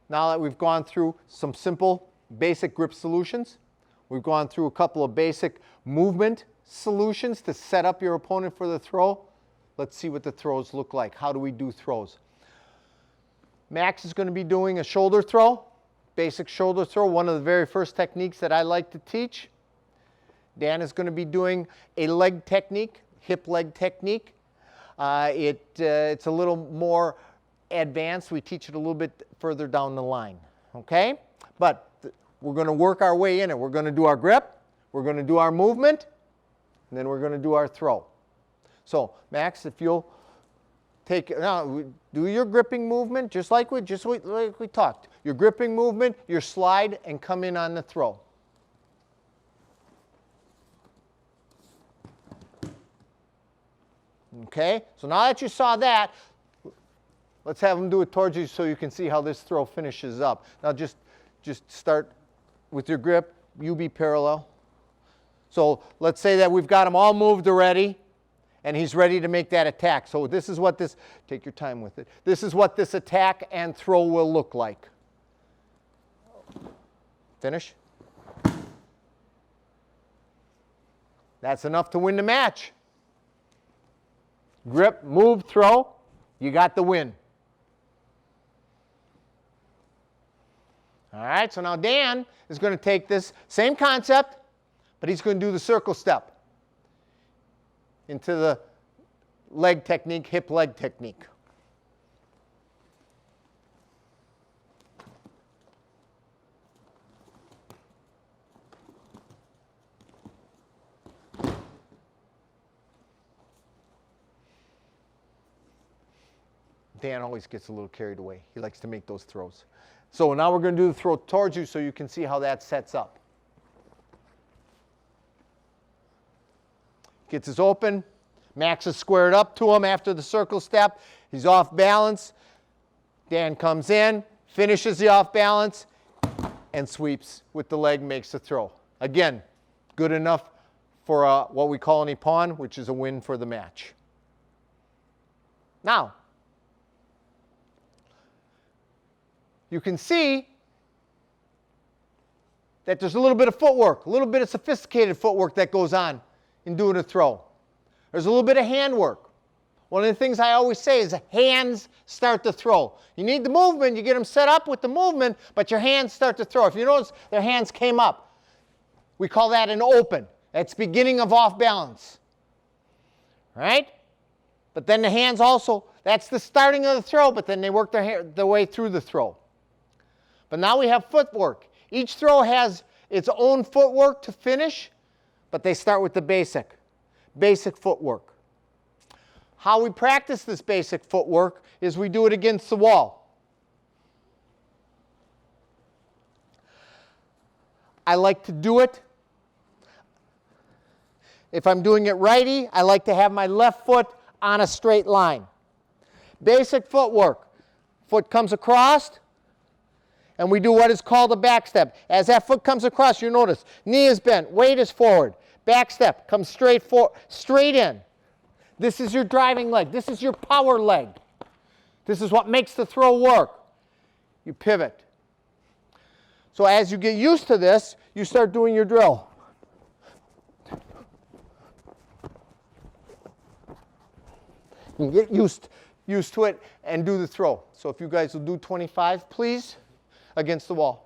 now that we've gone through some simple basic grip solutions, we've gone through a couple of basic movement solutions to set up your opponent for the throw, let's see what the throws look like. How do we do throws? Max is going to be doing a shoulder throw, basic shoulder throw, one of the very first techniques that I like to teach. Dan is going to be doing a leg technique, hip leg technique. It's a little more advanced. We teach it a little bit further down the line, okay? But we're going to work our way in it. We're going to do our grip, we're going to do our movement, and then we're going to do our throw. So, Max, if you'll now do your gripping movement just like we talked. Your gripping movement, your slide, and come in on the throw. Okay, so now that you saw that, let's have them do it towards you so you can see how this throw finishes up. Now just start with your grip, you be parallel. So let's say that we've got him all moved already and he's ready to make that attack. So this is what this, take your time with it, this is what this attack and throw will look like. Finish. That's enough to win the match. Grip, move, throw, you got the win. All right, so now Dan is going to take this same concept, but he's going to do the circle step into the leg technique, hip leg technique. Dan always gets a little carried away. He likes to make those throws. So now we're going to do the throw towards you so you can see how that sets up. Gets us open. Max is squared up to him after the circle step. He's off balance. Dan comes in, finishes the off balance, and sweeps with the leg, makes the throw. Again, good enough for what we call an ippon, which is a win for the match. Now, you can see that there's a little bit of footwork, a little bit of sophisticated footwork that goes on in doing a throw. There's a little bit of hand work. One of the things I always say is hands start the throw. You need the movement, you get them set up with the movement, but your hands start to throw. If you notice, their hands came up. We call that an open. That's beginning of off balance. Right? But then the hands also, that's the starting of the throw, but then they work their way through the throw. But now we have footwork. Each throw has its own footwork to finish, but they start with the basic footwork. How we practice this basic footwork is we do it against the wall. I like to do it. If I'm doing it righty, I like to have my left foot on a straight line. Basic footwork. Foot comes across, and we do what is called a back step. As that foot comes across, you notice, knee is bent, weight is forward. Back step, comes straight in. This is your driving leg. This is your power leg. This is what makes the throw work. You pivot. So as you get used to this, you start doing your drill. You get used to it and do the throw. So if you guys will do 25, please, against the wall.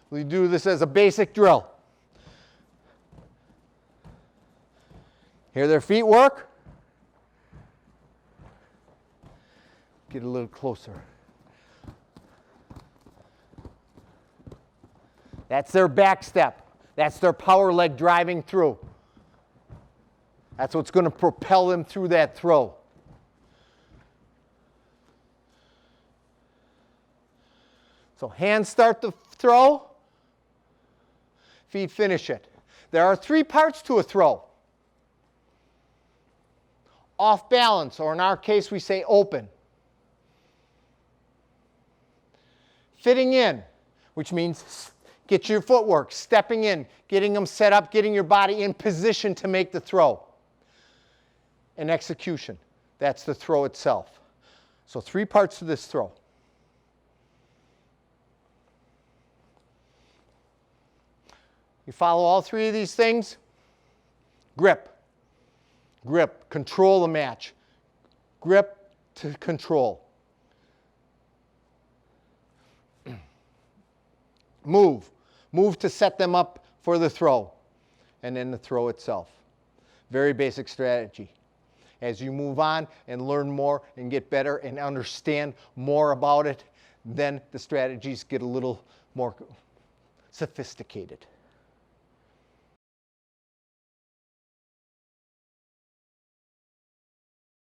We do this as a basic drill. Hear their feet work? Get a little closer. That's their back step. That's their power leg driving through. That's what's going to propel them through that throw. So hands start the throw, feet finish it. There are three parts to a throw. Off balance, or in our case we say open. Fitting in, which means get your footwork, stepping in, getting them set up, getting your body in position to make the throw. And execution, that's the throw itself. So 3 parts to this throw. You follow all 3 of these things. Grip, grip, control the match. Grip to control. Move, move to set them up for the throw, and then the throw itself. Very basic strategy. As you move on and learn more and get better and understand more about it, then the strategies get a little more sophisticated.